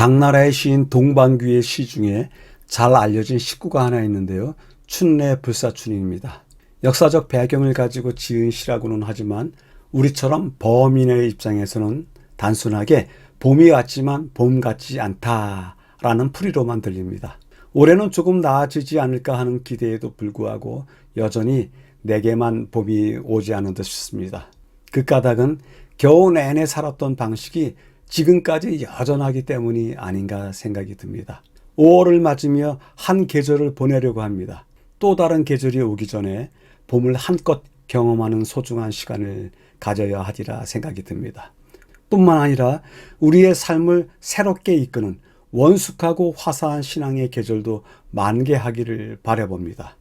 당나라의 시인 동방귀의 시 중에 잘 알려진 식구가 하나 있는데요. 춘내 불사춘입니다. 역사적 배경을 가지고 지은 시라고는 하지만 우리처럼 범인의 입장에서는 단순하게 봄이 왔지만 봄 같지 않다라는 풀이로만 들립니다. 올해는 조금 나아지지 않을까 하는 기대에도 불구하고 여전히 내게만 봄이 오지 않은 듯 싶습니다. 그 까닭은 겨우 내내 살았던 방식이 지금까지 여전하기 때문이 아닌가 생각이 듭니다. 5월을 맞으며 한 계절을 보내려고 합니다. 또 다른 계절이 오기 전에 봄을 한껏 경험하는 소중한 시간을 가져야 하리라 생각이 듭니다. 뿐만 아니라 우리의 삶을 새롭게 이끄는 원숙하고 화사한 신앙의 계절도 만개하기를 바라봅니다.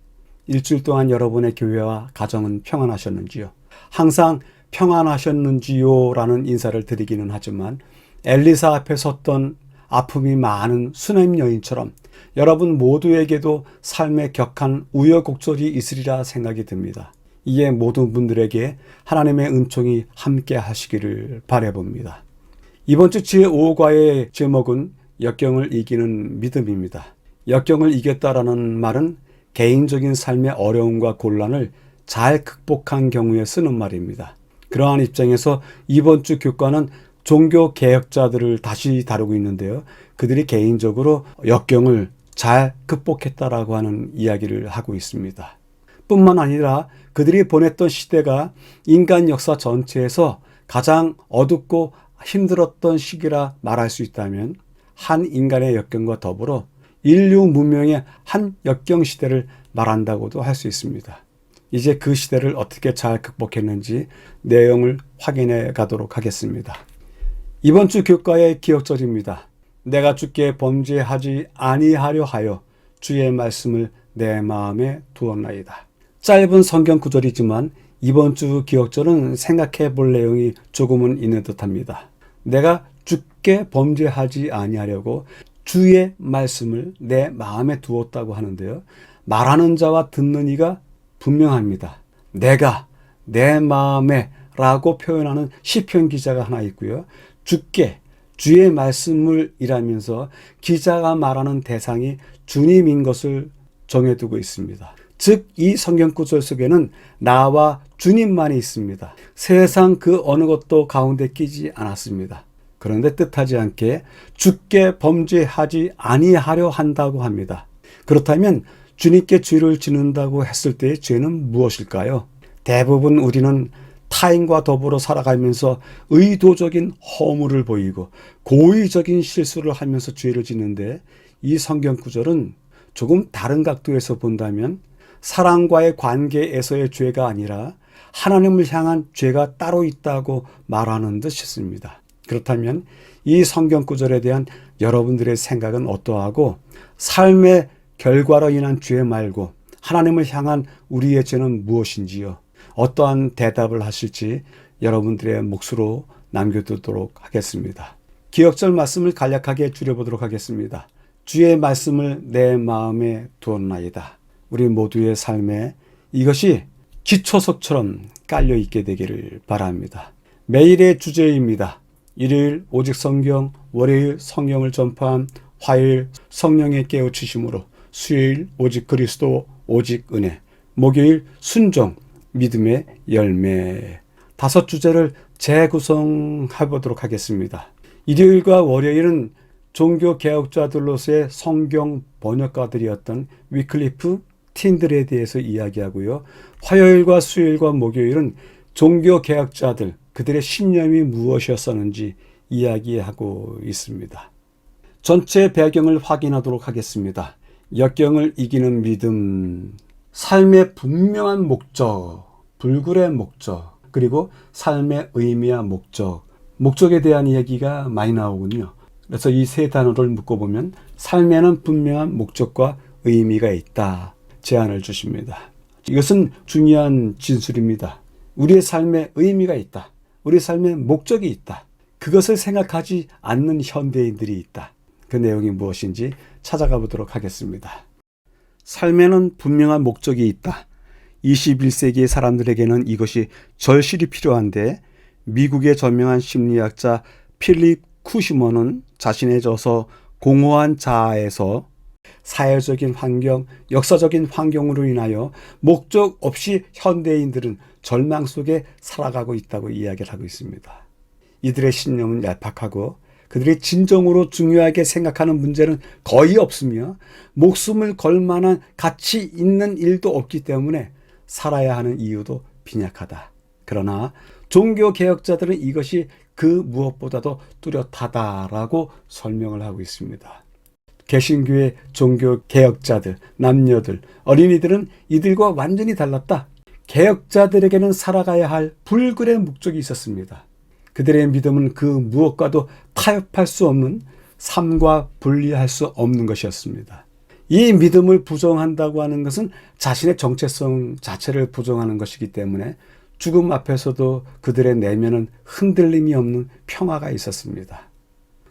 일주일 동안 여러분의 교회와 가정은 평안하셨는지요? 항상 평안하셨는지요? 라는 인사를 드리기는 하지만 엘리사 앞에 섰던 아픔이 많은 수넴 여인처럼 여러분 모두에게도 삶의 격한 우여곡절이 있으리라 생각이 듭니다. 이에 모든 분들에게 하나님의 은총이 함께 하시기를 바라봅니다. 이번 주 제5과의 제목은 역경을 이기는 믿음입니다. 역경을 이겼다라는 말은 개인적인 삶의 어려움과 곤란을 잘 극복한 경우에 쓰는 말입니다. 그러한 입장에서 이번 주 교과는 종교 개혁자들을 다시 다루고 있는데요. 그들이 개인적으로 역경을 잘 극복했다라고 하는 이야기를 하고 있습니다. 뿐만 아니라 그들이 보냈던 시대가 인간 역사 전체에서 가장 어둡고 힘들었던 시기라 말할 수 있다면 한 인간의 역경과 더불어 인류 문명의 한 역경 시대를 말한다고도 할 수 있습니다. 이제 그 시대를 어떻게 잘 극복했는지 내용을 확인해 가도록 하겠습니다. 이번 주 교과의 기억절입니다. 내가 주께 범죄하지 아니하려 하여 주의 말씀을 내 마음에 두었나이다. 짧은 성경 구절이지만 이번 주 기억절은 생각해 볼 내용이 조금은 있는 듯합니다. 내가 주께 범죄하지 아니하려고 주의 말씀을 내 마음에 두었다고 하는데요. 말하는 자와 듣는 이가 분명합니다. 내가 내 마음에 라고 표현하는 시편 기자가 하나 있고요. 주께 주의 말씀을 이라면서 기자가 말하는 대상이 주님인 것을 정해두고 있습니다. 즉 이 성경 구절 속에는 나와 주님만이 있습니다. 세상 그 어느 것도 가운데 끼지 않았습니다. 그런데 뜻하지 않게 주께 범죄하지 아니하려 한다고 합니다. 그렇다면 주님께 죄를 짓는다고 했을 때의 죄는 무엇일까요? 대부분 우리는 타인과 더불어 살아가면서 의도적인 허물을 보이고 고의적인 실수를 하면서 죄를 짓는데 이 성경 구절은 조금 다른 각도에서 본다면 사람과의 관계에서의 죄가 아니라 하나님을 향한 죄가 따로 있다고 말하는 듯 싶습니다. 그렇다면 이 성경 구절에 대한 여러분들의 생각은 어떠하고 삶의 결과로 인한 죄 말고 하나님을 향한 우리의 죄는 무엇인지요? 어떠한 대답을 하실지 여러분들의 몫으로 남겨두도록 하겠습니다. 기억절 말씀을 간략하게 줄여보도록 하겠습니다. 주의 말씀을 내 마음에 두었나이다. 우리 모두의 삶에 이것이 기초석처럼 깔려있게 되기를 바랍니다. 매일의 주제입니다. 일요일 오직 성경, 월요일 성경을 전파함, 화요일 성령의 깨우치심으로, 수요일 오직 그리스도, 오직 은혜, 목요일 순종, 믿음의 열매. 5주제를 재구성해 보도록 하겠습니다. 일요일과 월요일은 종교 개혁자들로서의 성경 번역가들이었던 위클리프 틴들에 대해서 이야기하고요. 화요일과 수요일과 목요일은 종교 개혁자들, 그들의 신념이 무엇이었었는지 이야기하고 있습니다. 전체 배경을 확인하도록 하겠습니다. 역경을 이기는 믿음, 삶의 분명한 목적, 불굴의 목적, 그리고 삶의 의미와 목적, 목적에 대한 이야기가 많이 나오군요. 그래서 이 세 단어를 묶어보면 삶에는 분명한 목적과 의미가 있다 제안을 주십니다. 이것은 중요한 진술입니다. 우리의 삶에 의미가 있다. 우리 삶에 목적이 있다. 그것을 생각하지 않는 현대인들이 있다. 그 내용이 무엇인지 찾아가 보도록 하겠습니다. 삶에는 분명한 목적이 있다. 21세기의 사람들에게는 이것이 절실히 필요한데 미국의 저명한 심리학자 필립 쿠시머는 자신해져서 공허한 자아에서 사회적인 환경, 역사적인 환경으로 인하여 목적 없이 현대인들은 절망 속에 살아가고 있다고 이야기를 하고 있습니다. 이들의 신념은 얄팍하고 그들이 진정으로 중요하게 생각하는 문제는 거의 없으며 목숨을 걸 만한 가치 있는 일도 없기 때문에 살아야 하는 이유도 빈약하다. 그러나 종교개혁자들은 이것이 그 무엇보다도 뚜렷하다라고 설명을 하고 있습니다. 개신교의 종교개혁자들, 남녀들, 어린이들은 이들과 완전히 달랐다. 개혁자들에게는 살아가야 할 불굴의 목적이 있었습니다. 그들의 믿음은 그 무엇과도 타협할 수 없는, 삶과 분리할 수 없는 것이었습니다. 이 믿음을 부정한다고 하는 것은 자신의 정체성 자체를 부정하는 것이기 때문에 죽음 앞에서도 그들의 내면은 흔들림이 없는 평화가 있었습니다.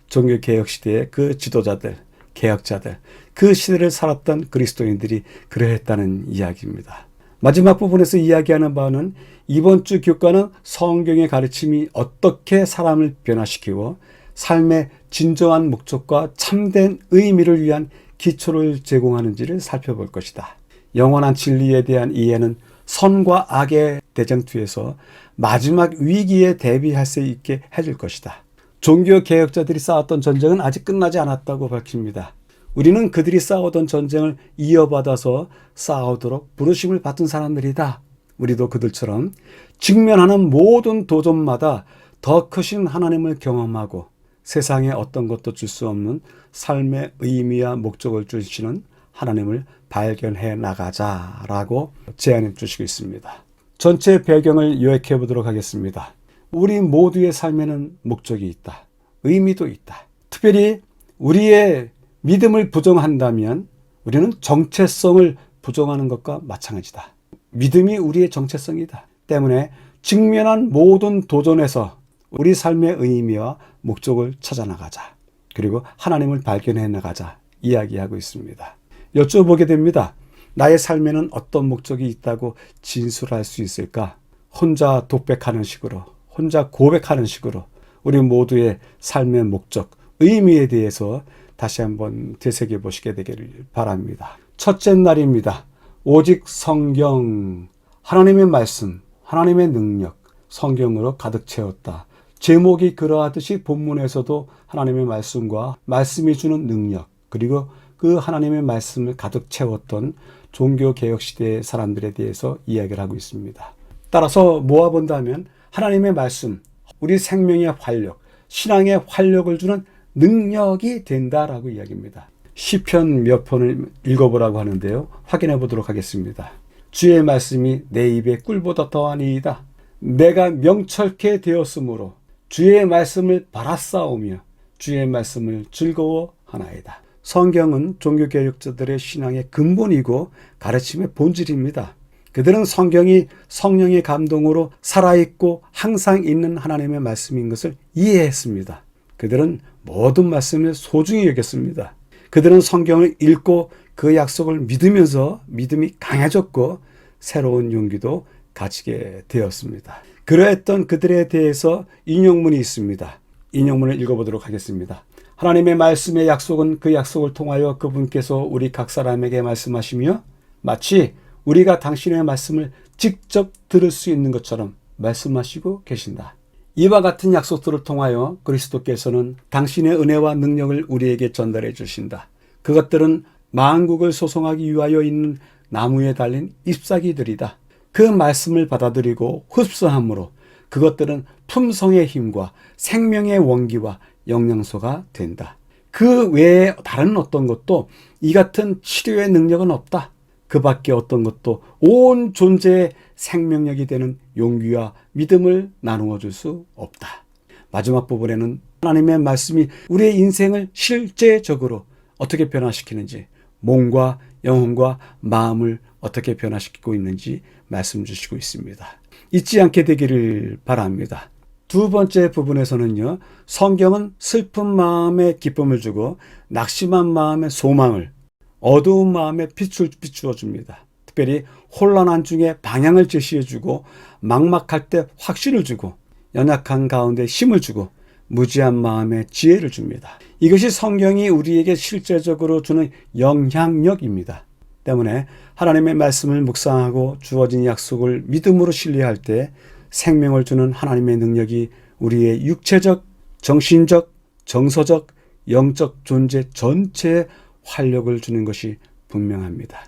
종교개혁 시대의 그 지도자들, 개혁자들, 그 시대를 살았던 그리스도인들이 그러했다는 이야기입니다. 마지막 부분에서 이야기하는 바는 이번 주 교과는 성경의 가르침이 어떻게 사람을 변화시키고 삶의 진정한 목적과 참된 의미를 위한 기초를 제공하는지를 살펴볼 것이다. 영원한 진리에 대한 이해는 선과 악의 대쟁투에서 마지막 위기에 대비할 수 있게 해줄 것이다. 종교개혁자들이 싸웠던 전쟁은 아직 끝나지 않았다고 밝힙니다. 우리는 그들이 싸우던 전쟁을 이어받아서 싸우도록 부르심을 받은 사람들이다. 우리도 그들처럼 직면하는 모든 도전마다 더 크신 하나님을 경험하고 세상에 어떤 것도 줄 수 없는 삶의 의미와 목적을 주시는 하나님을 발견해 나가자라고 제안해 주시고 있습니다. 전체 배경을 요약해 보도록 하겠습니다. 우리 모두의 삶에는 목적이 있다. 의미도 있다. 특별히 우리의 믿음을 부정한다면 우리는 정체성을 부정하는 것과 마찬가지다. 믿음이 우리의 정체성이다. 때문에 직면한 모든 도전에서 우리 삶의 의미와 목적을 찾아 나가자. 그리고 하나님을 발견해 나가자. 이야기하고 있습니다. 여쭤보게 됩니다. 나의 삶에는 어떤 목적이 있다고 진술할 수 있을까? 혼자 독백하는 식으로, 혼자 고백하는 식으로 우리 모두의 삶의 목적, 의미에 대해서 다시 한번 되새겨 보시게 되기를 바랍니다. 첫째 날입니다. 오직 성경, 하나님의 말씀, 하나님의 능력, 성경으로 가득 채웠다. 제목이 그러하듯이 본문에서도 하나님의 말씀과 말씀이 주는 능력, 그리고 그 하나님의 말씀을 가득 채웠던 종교개혁 시대의 사람들에 대해서 이야기를 하고 있습니다. 따라서 모아본다면 하나님의 말씀, 우리 생명의 활력, 신앙의 활력을 주는 능력이 된다라고 이야기합니다. 시편 몇 편을 읽어보라고 하는데요. 확인해 보도록 하겠습니다. 주의 말씀이 내 입에 꿀보다 더하니이다. 내가 명철케 되었으므로 주의 말씀을 바라싸우며 주의 말씀을 즐거워하나이다. 성경은 종교개혁자들의 신앙의 근본이고 가르침의 본질입니다. 그들은 성경이 성령의 감동으로 살아있고 항상 있는 하나님의 말씀인 것을 이해했습니다. 그들은 모든 말씀을 소중히 여겼습니다. 그들은 성경을 읽고 그 약속을 믿으면서 믿음이 강해졌고 새로운 용기도 가지게 되었습니다. 그러했던 그들에 대해서 인용문이 있습니다. 인용문을 읽어보도록 하겠습니다. 하나님의 말씀의 약속은 그 약속을 통하여 그분께서 우리 각 사람에게 말씀하시며 마치 우리가 당신의 말씀을 직접 들을 수 있는 것처럼 말씀하시고 계신다. 이와 같은 약속들을 통하여 그리스도께서는 당신의 은혜와 능력을 우리에게 전달해 주신다. 그것들은 만국을 소송하기 위하여 있는 나무에 달린 잎사귀들이다. 그 말씀을 받아들이고 흡수함으로 그것들은 품성의 힘과 생명의 원기와 영양소가 된다. 그 외에 다른 어떤 것도 이 같은 치료의 능력은 없다. 그 밖에 어떤 것도 온 존재의 생명력이 되는 용기와 믿음을 나누어 줄 수 없다. 마지막 부분에는 하나님의 말씀이 우리의 인생을 실제적으로 어떻게 변화시키는지, 몸과 영혼과 마음을 어떻게 변화시키고 있는지 말씀 주시고 있습니다. 잊지 않게 되기를 바랍니다. 두 번째 부분에서는요, 성경은 슬픈 마음에 기쁨을 주고 낙심한 마음에 소망을, 어두운 마음에 빛을 비추어 줍니다. 특별히 혼란한 중에 방향을 제시해 주고 막막할 때 확신을 주고 연약한 가운데 힘을 주고 무지한 마음에 지혜를 줍니다. 이것이 성경이 우리에게 실제적으로 주는 영향력입니다. 때문에 하나님의 말씀을 묵상하고 주어진 약속을 믿음으로 신뢰할 때 생명을 주는 하나님의 능력이 우리의 육체적, 정신적, 정서적, 영적 존재 전체에 활력을 주는 것이 분명합니다.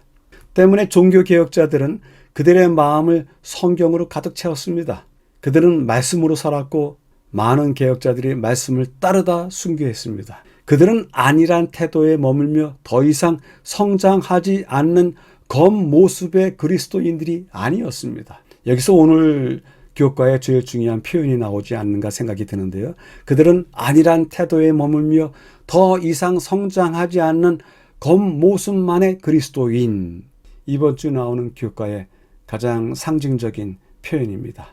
때문에 종교개혁자들은 그들의 마음을 성경으로 가득 채웠습니다. 그들은 말씀으로 살았고 많은 개혁자들이 말씀을 따르다 순교했습니다. 그들은 안일한 태도에 머물며 더 이상 성장하지 않는 겉모습의 그리스도인들이 아니었습니다. 여기서 오늘 교과에 제일 중요한 표현이 나오지 않는가 생각이 드는데요. 그들은 안일한 태도에 머물며 더 이상 성장하지 않는 겉모습만의 그리스도인. 이번 주 나오는 교과의 가장 상징적인 표현입니다.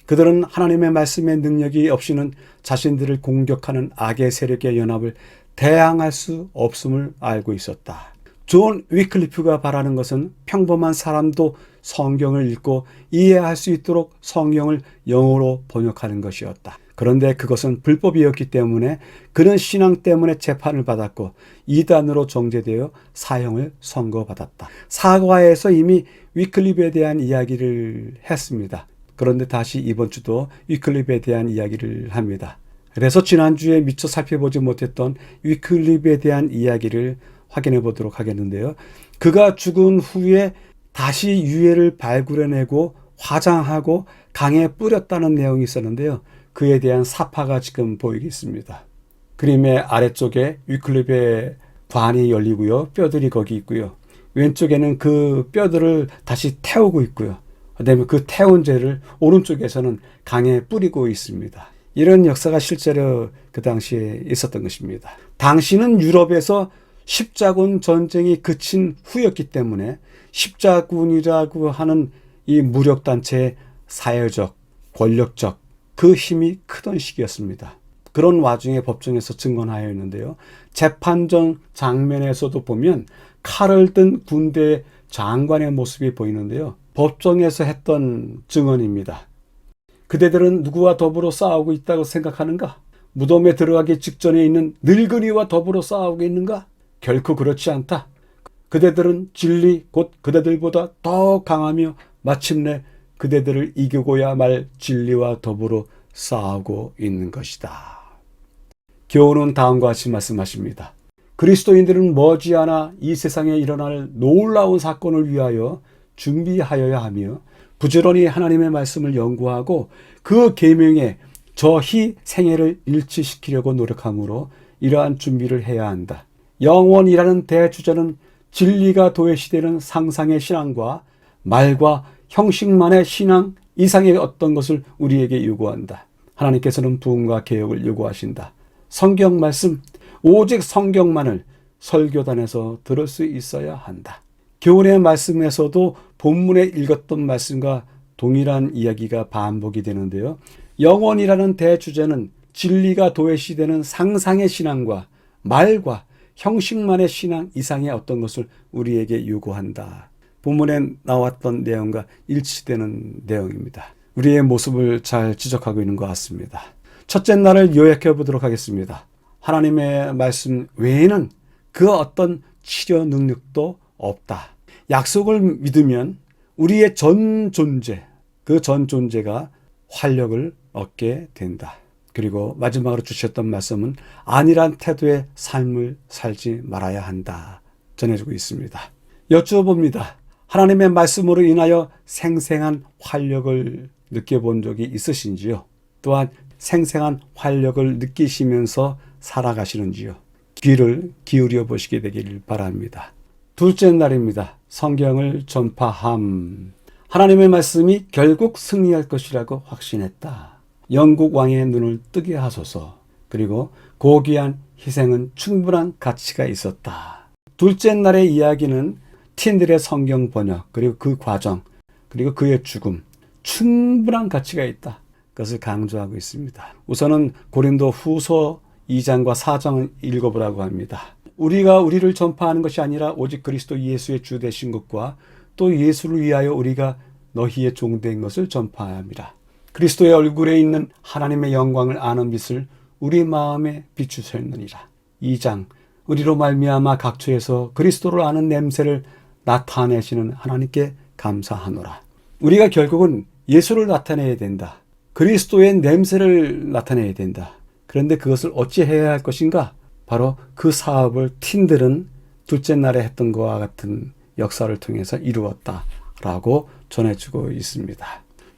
그들은 하나님의 말씀의 능력이 없이는 자신들을 공격하는 악의 세력의 연합을 대항할 수 없음을 알고 있었다. 존 위클리프가 바라는 것은 평범한 사람도 성경을 읽고 이해할 수 있도록 성경을 영어로 번역하는 것이었다. 그런데 그것은 불법이었기 때문에 그는 신앙 때문에 재판을 받았고 이단으로 정죄되어 사형을 선고받았다. 사과에서 이미 위클리프에 대한 이야기를 했습니다. 그런데 다시 이번 주도 위클리프에 대한 이야기를 합니다. 그래서 지난주에 미처 살펴보지 못했던 위클리프에 대한 이야기를 확인해 보도록 하겠는데요. 그가 죽은 후에 다시 유해를 발굴해내고 화장하고 강에 뿌렸다는 내용이 있었는데요. 그에 대한 사파가 지금 보이겠습니다. 그림의 아래쪽에 위클리프의 관이 열리고요. 뼈들이 거기 있고요. 왼쪽에는 그 뼈들을 다시 태우고 있고요. 그다음에 그 태운 죄를 오른쪽에서는 강에 뿌리고 있습니다. 이런 역사가 실제로 그 당시에 있었던 것입니다. 당시는 유럽에서 십자군 전쟁이 그친 후였기 때문에 십자군이라고 하는 이 무력단체의 사회적, 권력적 그 힘이 크던 시기였습니다. 그런 와중에 법정에서 증언하였는데요. 재판정 장면에서도 보면 칼을 든 군대 장관의 모습이 보이는데요. 법정에서 했던 증언입니다. 그대들은 누구와 더불어 싸우고 있다고 생각하는가? 무덤에 들어가기 직전에 있는 늙은이와 더불어 싸우고 있는가? 결코 그렇지 않다. 그대들은 진리 곧 그대들보다 더 강하며 마침내 그대들을 이기고야 말 진리와 더불어 싸우고 있는 것이다. 교훈은 다음과 같이 말씀하십니다. 그리스도인들은 머지않아 이 세상에 일어날 놀라운 사건을 위하여 준비하여야 하며 부지런히 하나님의 말씀을 연구하고 그 계명에 저희 생애를 일치시키려고 노력하므로 이러한 준비를 해야 한다. 영원이라는 대주제는 진리가 도외시되는 상상의 신앙과 말과 형식만의 신앙 이상의 어떤 것을 우리에게 요구한다. 하나님께서는 부흥과 개혁을 요구하신다. 성경 말씀, 오직 성경만을 설교단에서 들을 수 있어야 한다. 교훈의 말씀에서도 본문에 읽었던 말씀과 동일한 이야기가 반복이 되는데요. 영원이라는 대주제는 진리가 도외시되는 상상의 신앙과 말과 형식만의 신앙 이상의 어떤 것을 우리에게 요구한다. 본문에 나왔던 내용과 일치되는 내용입니다. 우리의 모습을 잘 지적하고 있는 것 같습니다. 첫째 날을 요약해 보도록 하겠습니다. 하나님의 말씀 외에는 그 어떤 치료 능력도 없다. 약속을 믿으면 우리의 전 존재, 그 전 존재가 활력을 얻게 된다. 그리고 마지막으로 주셨던 말씀은 안일한 태도의 삶을 살지 말아야 한다. 전해주고 있습니다. 여쭈어봅니다. 하나님의 말씀으로 인하여 생생한 활력을 느껴본 적이 있으신지요? 또한 생생한 활력을 느끼시면서 살아가시는지요? 귀를 기울여 보시게 되기를 바랍니다. 둘째 날입니다. 성경을 전파함. 하나님의 말씀이 결국 승리할 것이라고 확신했다. 영국 왕의 눈을 뜨게 하소서. 그리고 고귀한 희생은 충분한 가치가 있었다. 둘째 날의 이야기는 틴들의 성경 번역, 그리고 그 과정, 그리고 그의 죽음, 충분한 가치가 있다. 그것을 강조하고 있습니다. 우선은 고린도 후서 2장과 4장을 읽어보라고 합니다. 우리가 우리를 전파하는 것이 아니라 오직 그리스도 예수의 주 되신 것과 또 예수를 위하여 우리가 너희의 종 된 것을 전파함이라. 그리스도의 얼굴에 있는 하나님의 영광을 아는 빛을 우리 마음에 비추셨느니라. 2장 우리로 말미암아 각처에서 그리스도를 아는 냄새를 나타내시는 하나님께 감사하노라. 우리가 결국은 예수를 나타내야 된다. 그리스도의 냄새를 나타내야 된다. 그런데 그것을 어찌 해야 할 것인가? 바로 그 사업을 틴들은 둘째 날에 했던 것과 같은 역사를 통해서 이루었다라고 전해주고 있습니다.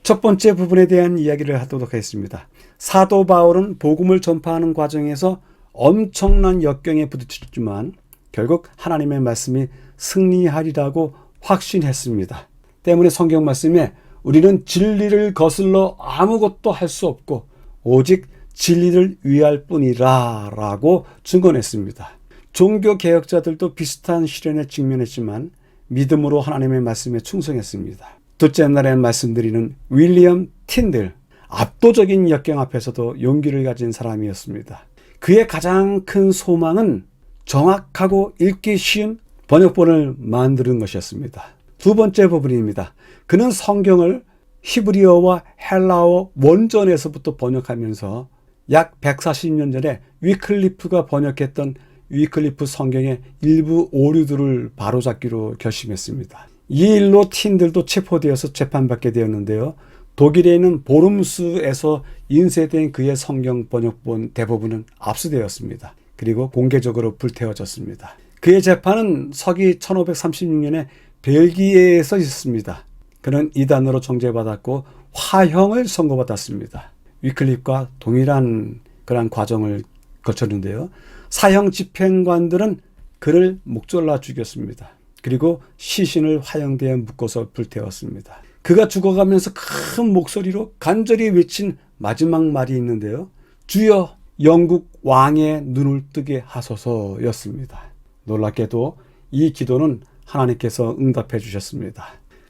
첫 번째 부분에 대한 이야기를 하도록 하겠습니다. 사도 바울은 복음을 전파하는 과정에서 엄청난 역경에 부딪혔지만 결국 하나님의 말씀이 승리하리라고 확신했습니다. 때문에 성경 말씀에 우리는 진리를 거슬러 아무것도 할 수 없고 오직 진리를 위할 뿐이라 라고 증언했습니다. 종교 개혁자들도 비슷한 시련에 직면했지만 믿음으로 하나님의 말씀에 충성했습니다. 둘째 날에 말씀드리는 윌리엄 틴들, 압도적인 역경 앞에서도 용기를 가진 사람이었습니다. 그의 가장 큰 소망은 정확하고 읽기 쉬운 번역본을 만드는 것이었습니다. 두 번째 부분입니다. 그는 성경을 히브리어와 헬라어 원전에서부터 번역하면서 약 140년 전에 위클리프가 번역했던 위클리프 성경의 일부 오류들을 바로잡기로 결심했습니다. 이 일로 틴들도 체포되어서 재판받게 되었는데요. 독일에 있는 보름스에서 인쇄된 그의 성경 번역본 대부분은 압수되었습니다. 그리고 공개적으로 불태워졌습니다. 그의 재판은 서기 1536년에 벨기에에서 있었습니다. 그는 이단으로 정죄받았고 화형을 선고받았습니다. 위클립과 동일한 그런 과정을 거쳤는데요. 사형 집행관들은 그를 목졸라 죽였습니다. 그리고 시신을 화형대에 묶어서 불태웠습니다. 그가 죽어가면서 큰 목소리로 간절히 외친 마지막 말이 있는데요. 주여 영국 왕의 눈을 뜨게 하소서였습니다. 놀랍게도 이 기도는 하나님께서 응답해 주셨습니다.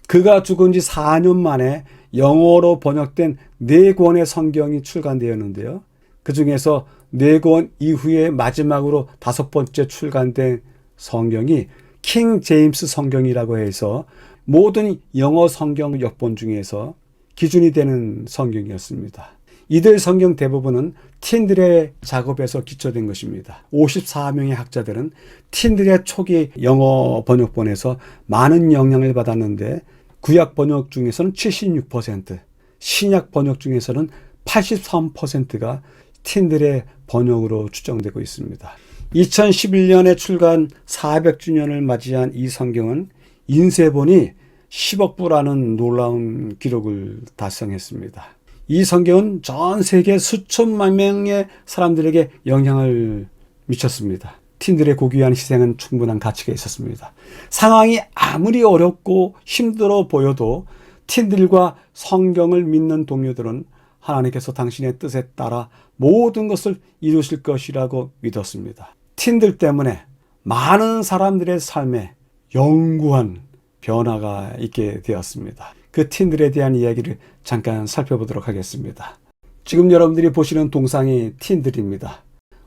그가 죽은 지 4년 만에 영어로 번역된 4권의 성경이 출간되었는데요. 그 중에서 4권 이후에 마지막으로 5번째 출간된 성경이 킹 제임스 성경이라고 해서 모든 영어 성경 역본 중에서 기준이 되는 성경이었습니다. 이들 성경 대부분은 틴들의 작업에서 기초된 것입니다. 54명의 학자들은 틴들의 초기 영어 번역본에서 많은 영향을 받았는데 구약 번역 중에서는 76%, 신약 번역 중에서는 83%가 틴들의 번역으로 추정되고 있습니다. 2011년에 출간 400주년을 맞이한 이 성경은 인쇄본이 10억 부라는 놀라운 기록을 달성했습니다. 이 성경은 전 세계 수천만 명의 사람들에게 영향을 미쳤습니다. 틴들의 고귀한 희생은 충분한 가치가 있었습니다. 상황이 아무리 어렵고 힘들어 보여도 틴들과 성경을 믿는 동료들은 하나님께서 당신의 뜻에 따라 모든 것을 이루실 것이라고 믿었습니다. 틴들 때문에 많은 사람들의 삶에 영구한 변화가 있게 되었습니다. 그 틴들에 대한 이야기를 잠깐 살펴보도록 하겠습니다. 지금 여러분들이 보시는 동상이 틴들입니다.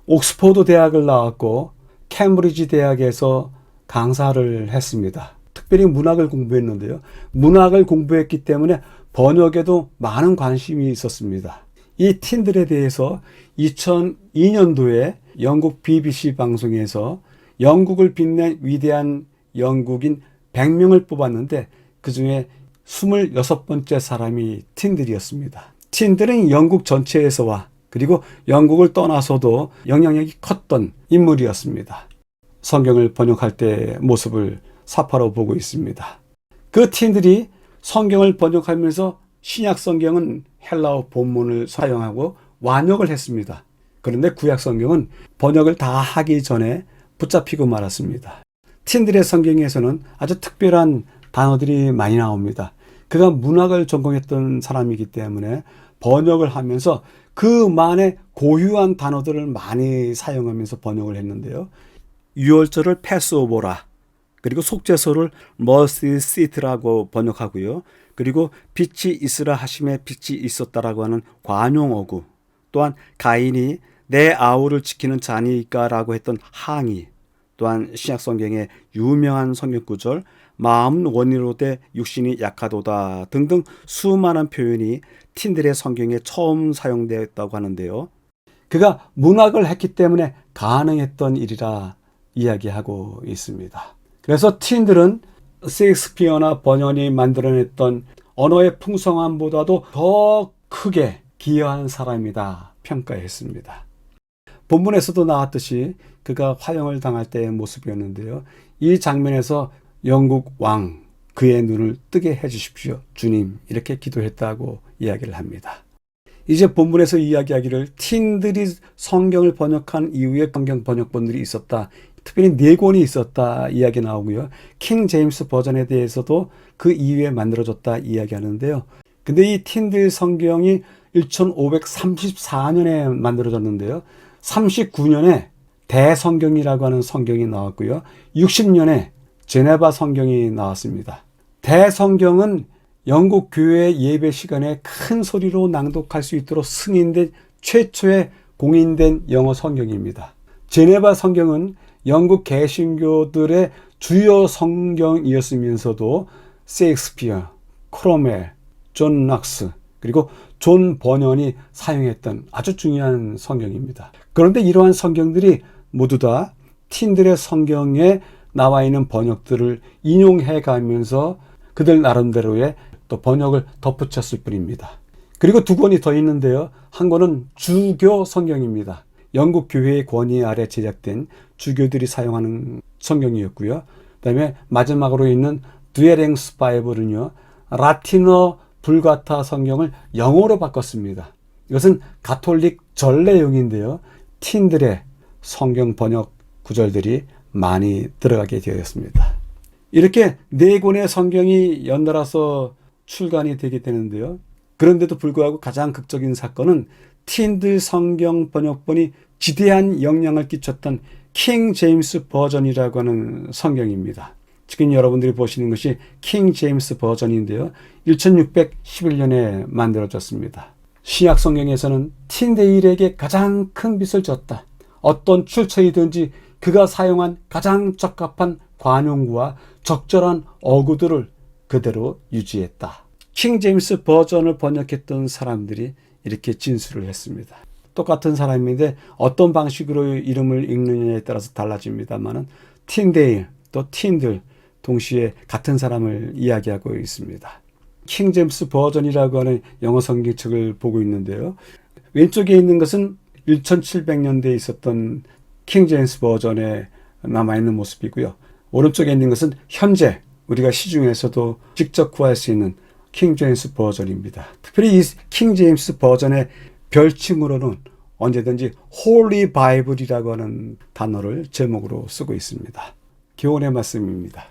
옥스퍼드 대학을 나왔고 캠브리지 대학에서 강사를 했습니다. 특별히 문학을 공부했는데요. 문학을 공부했기 때문에 번역에도 많은 관심이 있었습니다. 이 틴들에 대해서 2002년도에 영국 BBC 방송에서 영국을 빛낸 위대한 영국인 100명을 뽑았는데 그 중에 26번째 사람이 틴들이었습니다. 틴들은 영국 전체에서와 그리고 영국을 떠나서도 영향력이 컸던 인물이었습니다. 성경을 번역할 때 모습을 사파로 보고 있습니다. 그 틴들이 성경을 번역하면서 신약 성경은 헬라어 본문을 사용하고 완역을 했습니다. 그런데 구약 성경은 번역을 다 하기 전에 붙잡히고 말았습니다. 틴들의 성경에서는 아주 특별한 단어들이 많이 나옵니다. 그가 문학을 전공했던 사람이기 때문에 번역을 하면서 그만의 고유한 단어들을 많이 사용하면서 번역을 했는데요. 유월절을 패스오버라, 그리고 속죄소를 머시시트라고 번역하고요. 그리고 빛이 있으라 하심에 빛이 있었다라고 하는 관용어구, 또한 가인이 내 아우를 지키는 자니까라고 했던 항의, 또한 신약성경의 유명한 성경구절 마음은 원이로되 육신이 약하도다 등등 수많은 표현이 틴들의 성경에 처음 사용되었다고 하는데요. 그가 문학을 했기 때문에 가능했던 일이라 이야기하고 있습니다. 그래서 티인들은 셰익스피어나 번연이 만들어냈던 언어의 풍성함보다도 더 크게 기여한 사람이다 평가했습니다. 본문에서도 나왔듯이 그가 화형을 당할 때의 모습이었는데요. 이 장면에서 영국 왕 그의 눈을 뜨게 해주십시오 주님 이렇게 기도했다고 이야기를 합니다. 이제 본문에서 이야기하기를 티인들이 성경을 번역한 이후에 성경 번역본들이 있었다. 특별히 4권이 있었다 이야기 나오고요. 킹 제임스 버전에 대해서도 그 이후에 만들어졌다 이야기하는데요. 근데 이 티인들 성경이 1534년에 만들어졌는데요. 39년에 대성경이라고 하는 성경이 나왔고요. 60년에 제네바 성경이 나왔습니다. 대성경은 영국 교회 예배 시간에 큰 소리로 낭독할 수 있도록 승인된 최초의 공인된 영어 성경입니다. 제네바 성경은 영국 개신교들의 주요 성경이었으면서도 셰익스피어, 크로멜, 존 락스 그리고 존 번연이 사용했던 아주 중요한 성경입니다. 그런데 이러한 성경들이 모두 다 티인들의 성경에 나와 있는 번역들을 인용해 가면서 그들 나름대로의 또 번역을 덧붙였을 뿐입니다. 그리고 2권이 더 있는데요. 한 권은 주교 성경입니다. 영국 교회의 권위 아래 제작된 주교들이 사용하는 성경이었고요. 그다음에 마지막으로 있는 듀에랭스 바이블은요. 라틴어 불가타 성경을 영어로 바꿨습니다. 이것은 가톨릭 전례용인데요. 티인들의 성경 번역 구절들이 많이 들어가게 되었습니다. 이렇게 4권의 성경이 연달아서 출간이 되게 되는데요. 그런데도 불구하고 가장 극적인 사건은 티인들 성경 번역본이 지대한 영향을 끼쳤던 킹 제임스 버전이라고 하는 성경입니다. 지금 여러분들이 보시는 것이 킹 제임스 버전인데요. 1611년에 만들어졌습니다. 신약 성경에서는 티인들에게 가장 큰 빚을 졌다. 어떤 출처이든지 그가 사용한 가장 적합한 관용구와 적절한 어구들을 그대로 유지했다. 킹 제임스 버전을 번역했던 사람들이 이렇게 진술을 했습니다. 똑같은 사람인데 어떤 방식으로 이름을 읽느냐에 따라서 달라집니다만 틴데일 또 틴들 동시에 같은 사람을 이야기하고 있습니다. 킹 제임스 버전이라고 하는 영어 성경책을 보고 있는데요. 왼쪽에 있는 것은 1700년대에 있었던 킹 제임스 버전에 남아있는 모습이고요. 오른쪽에 있는 것은 현재 우리가 시중에서도 직접 구할 수 있는 킹 제임스 버전입니다. 특별히 이 킹 제임스 버전의 별칭으로는 언제든지 홀리 바이블이라고 하는 단어를 제목으로 쓰고 있습니다. 교훈의 말씀입니다.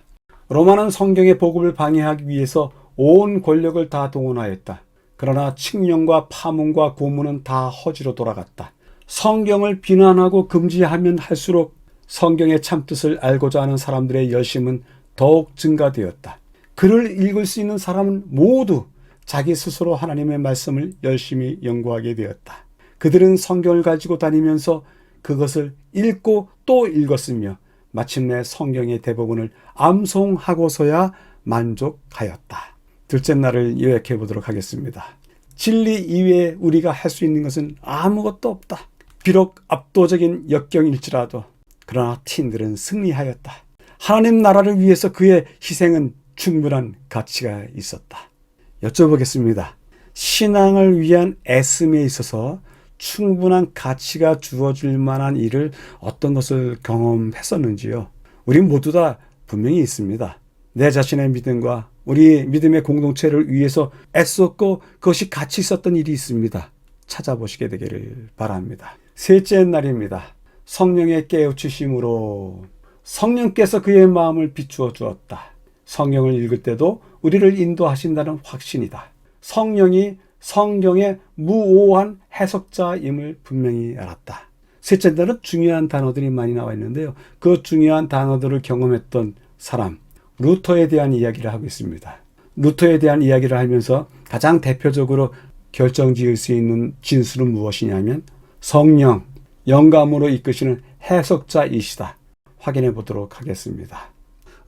로마는 성경의 복음을 방해하기 위해서 온 권력을 다 동원하였다. 그러나 칙령과 파문과 고문은 다 허지로 돌아갔다. 성경을 비난하고 금지하면 할수록 성경의 참뜻을 알고자 하는 사람들의 열심은 더욱 증가되었다. 글을 읽을 수 있는 사람은 모두 자기 스스로 하나님의 말씀을 열심히 연구하게 되었다. 그들은 성경을 가지고 다니면서 그것을 읽고 또 읽었으며 마침내 성경의 대부분을 암송하고서야 만족하였다. 둘째 날을 요약해 보도록 하겠습니다. 진리 이외에 우리가 할 수 있는 것은 아무것도 없다. 비록 압도적인 역경일지라도 그러나 티인들은 승리하였다. 하나님 나라를 위해서 그의 희생은 충분한 가치가 있었다. 여쭤보겠습니다. 신앙을 위한 애씀에 있어서 충분한 가치가 주어질 만한 일을 어떤 것을 경험했었는지요? 우리 모두 다 분명히 있습니다. 내 자신의 믿음과 우리 믿음의 공동체를 위해서 애썼고 그것이 가치 있었던 일이 있습니다. 찾아보시게 되기를 바랍니다. 셋째 날입니다. 성령의 깨우치심으로 성령께서 그의 마음을 비추어 주었다. 성경을 읽을 때도 우리를 인도하신다는 확신이다. 성령이 성경의 무오한 해석자임을 분명히 알았다. 셋째 날은 중요한 단어들이 많이 나와 있는데요. 그 중요한 단어들을 경험했던 사람, 루터에 대한 이야기를 하고 있습니다. 루터에 대한 이야기를 하면서 가장 대표적으로 결정지을 수 있는 진술은 무엇이냐면 성령, 영감으로 이끄시는 해석자이시다. 확인해 보도록 하겠습니다.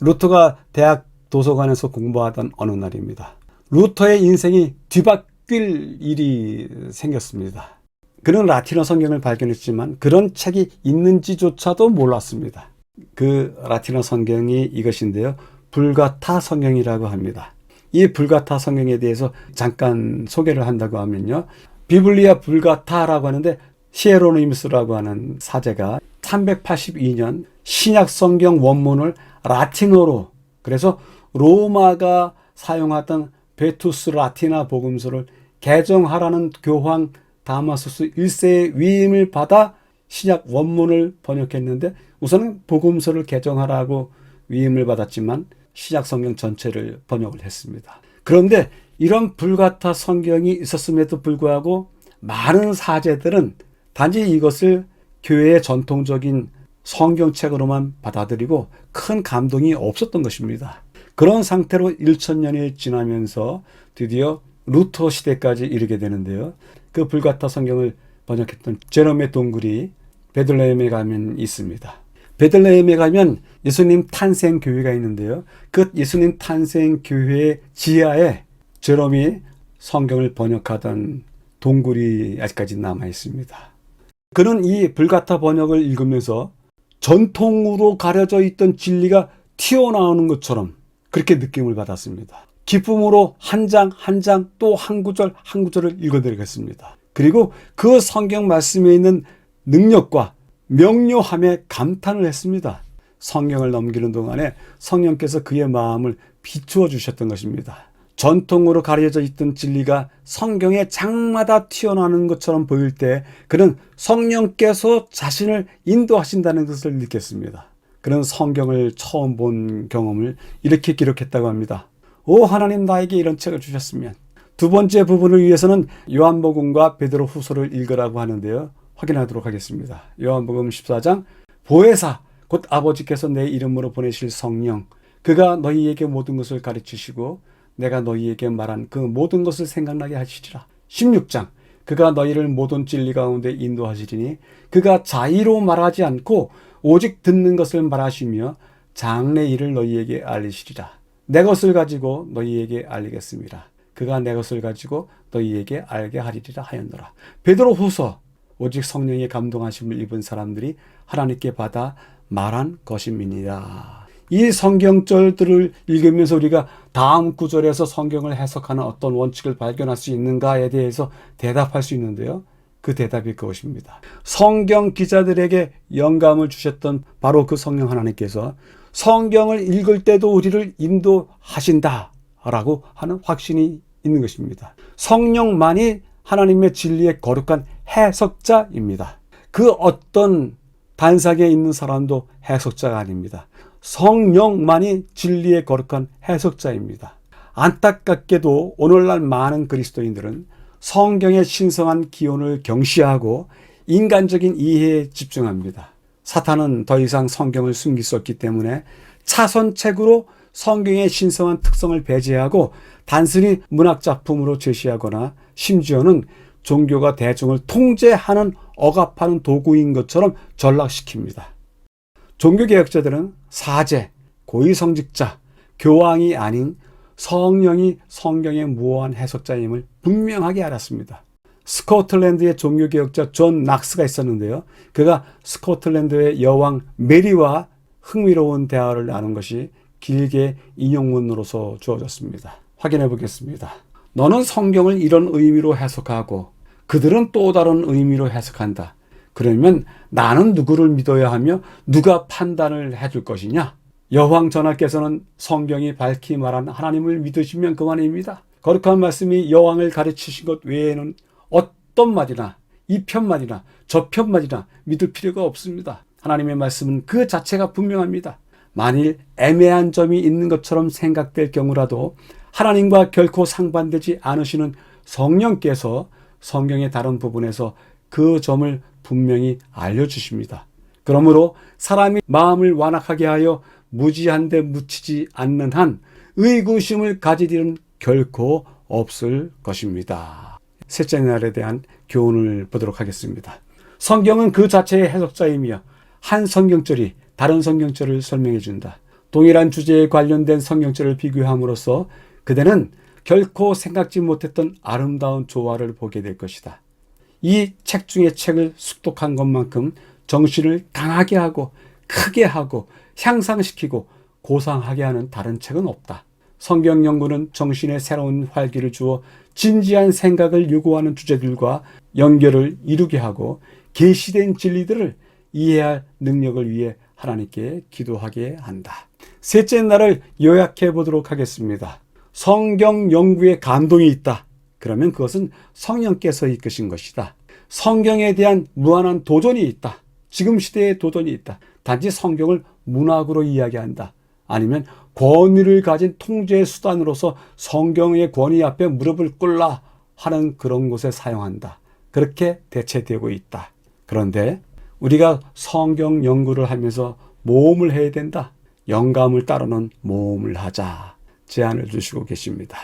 루터가 대학 도서관에서 공부하던 어느 날입니다. 루터의 인생이 뒤바뀔 일이 생겼습니다. 그는 라틴어 성경을 발견했지만 그런 책이 있는지조차도 몰랐습니다. 그 라틴어 성경이 이것인데요. 불가타 성경이라고 합니다. 이 불가타 성경에 대해서 잠깐 소개를 한다고 하면요. 비블리아 불가타라고 하는데 히에로니무스라고 하는 사제가 382년 신약 성경 원문을 라틴어로, 그래서 로마가 사용하던 베투스 라티나 복음서를 개정하라는 교황 다마수스 1세의 위임을 받아 신약 원문을 번역했는데, 우선은 복음서를 개정하라고 위임을 받았지만 신약 성경 전체를 번역을 했습니다. 그런데 이런 불가타 성경이 있었음에도 불구하고 많은 사제들은 단지 이것을 교회의 전통적인 성경책으로만 받아들이고 큰 감동이 없었던 것입니다. 그런 상태로 1000년이 지나면서 드디어 루터 시대까지 이르게 되는데요. 그 불가타 성경을 번역했던 제롬의 동굴이 베들레헴에 가면 있습니다. 베들레헴에 가면 예수님 탄생 교회가 있는데요. 그 예수님 탄생 교회의 지하에 제롬이 성경을 번역하던 동굴이 아직까지 남아 있습니다. 그는 이 불가타 번역을 읽으면서 전통으로 가려져 있던 진리가 튀어나오는 것처럼 그렇게 느낌을 받았습니다. 기쁨으로 한 장 한 장 또 한 구절 한 구절을 읽어드리겠습니다. 그리고 그 성경 말씀에 있는 능력과 명료함에 감탄을 했습니다. 성경을 넘기는 동안에 성령께서 그의 마음을 비추어 주셨던 것입니다. 전통으로 가려져 있던 진리가 성경의 장마다 튀어나오는 것처럼 보일 때 그는 성령께서 자신을 인도하신다는 것을 느꼈습니다. 그런 성경을 처음 본 경험을 이렇게 기록했다고 합니다. 오 하나님, 나에게 이런 책을 주셨으면. 두 번째 부분을 위해서는 요한복음과 베드로 후서를 읽으라고 하는데요. 확인하도록 하겠습니다. 요한복음 14장, 보혜사 곧 아버지께서 내 이름으로 보내실 성령, 그가 너희에게 모든 것을 가르치시고 내가 너희에게 말한 그 모든 것을 생각나게 하시리라. 16장, 그가 너희를 모든 진리 가운데 인도하시리니 그가 자의로 말하지 않고 오직 듣는 것을 말하시며 장래 일을 너희에게 알리시리라. 내 것을 가지고 너희에게 알리겠습니다. 그가 내 것을 가지고 너희에게 알게 하리리라 하였노라. 베드로 후서, 오직 성령의 감동하심을 입은 사람들이 하나님께 받아 말한 것임이니라. 이 성경절들을 읽으면서 우리가 다음 구절에서 성경을 해석하는 어떤 원칙을 발견할 수 있는가에 대해서 대답할 수 있는데요. 그 대답이 그것입니다. 성경 기자들에게 영감을 주셨던 바로 그 성령 하나님께서 성경을 읽을 때도 우리를 인도하신다라고 하는 확신이 있는 것입니다. 성령만이 하나님의 진리의 거룩한 해석자입니다. 그 어떤 단상에 있는 사람도 해석자가 아닙니다. 성령만이 진리의 거룩한 해석자입니다. 안타깝게도 오늘날 많은 그리스도인들은 성경의 신성한 기원을 경시하고 인간적인 이해에 집중합니다. 사탄은 더 이상 성경을 숨길 수 없기 때문에 차선책으로 성경의 신성한 특성을 배제하고 단순히 문학작품으로 제시하거나 심지어는 종교가 대중을 통제하는 억압하는 도구인 것처럼 전락시킵니다. 종교개혁자들은 사제, 고위성직자, 교황이 아닌 성령이 성경의 무한 해석자임을 분명하게 알았습니다. 스코틀랜드의 종교개혁자 존 낙스가 있었는데요. 그가 스코틀랜드의 여왕 메리와 흥미로운 대화를 나눈 것이 길게 인용문으로서 주어졌습니다. 확인해 보겠습니다. 너는 성경을 이런 의미로 해석하고 그들은 또 다른 의미로 해석한다. 그러면 나는 누구를 믿어야 하며 누가 판단을 해줄 것이냐? 여왕 전하께서는 성경이 밝히 말한 하나님을 믿으시면 그만입니다. 거룩한 말씀이 여왕을 가르치신 것 외에는 어떤 말이나 이 편말이나 저 편말이나 믿을 필요가 없습니다. 하나님의 말씀은 그 자체가 분명합니다. 만일 애매한 점이 있는 것처럼 생각될 경우라도 하나님과 결코 상반되지 않으시는 성령께서 성경의 다른 부분에서 그 점을 분명히 알려주십니다. 그러므로 사람이 마음을 완악하게 하여 무지한 데 묻히지 않는 한 의구심을 가질 일은 결코 없을 것입니다. 셋째 날에 대한 교훈을 보도록 하겠습니다. 성경은 그 자체의 해석자이며 한 성경절이 다른 성경절을 설명해 준다. 동일한 주제에 관련된 성경절을 비교함으로써 그대는 결코 생각지 못했던 아름다운 조화를 보게 될 것이다. 이 책 중에 책을 숙독한 것만큼 정신을 강하게 하고 크게 하고 향상시키고 고상하게 하는 다른 책은 없다. 성경 연구는 정신에 새로운 활기를 주어 진지한 생각을 요구하는 주제들과 연결을 이루게 하고 계시된 진리들을 이해할 능력을 위해 하나님께 기도하게 한다. 셋째 날을 요약해 보도록 하겠습니다. 성경 연구에 감동이 있다. 그러면 그것은 성령께서 이끄신 것이다. 성경에 대한 무한한 도전이 있다. 지금 시대에 도전이 있다. 단지 성경을 문학으로 이야기한다. 아니면 권위를 가진 통제 수단으로서 성경의 권위 앞에 무릎을 꿇라 하는 그런 곳에 사용한다. 그렇게 대체되고 있다. 그런데 우리가 성경 연구를 하면서 모험을 해야 된다. 영감을 따르는 모험을 하자. 제안을 주시고 계십니다.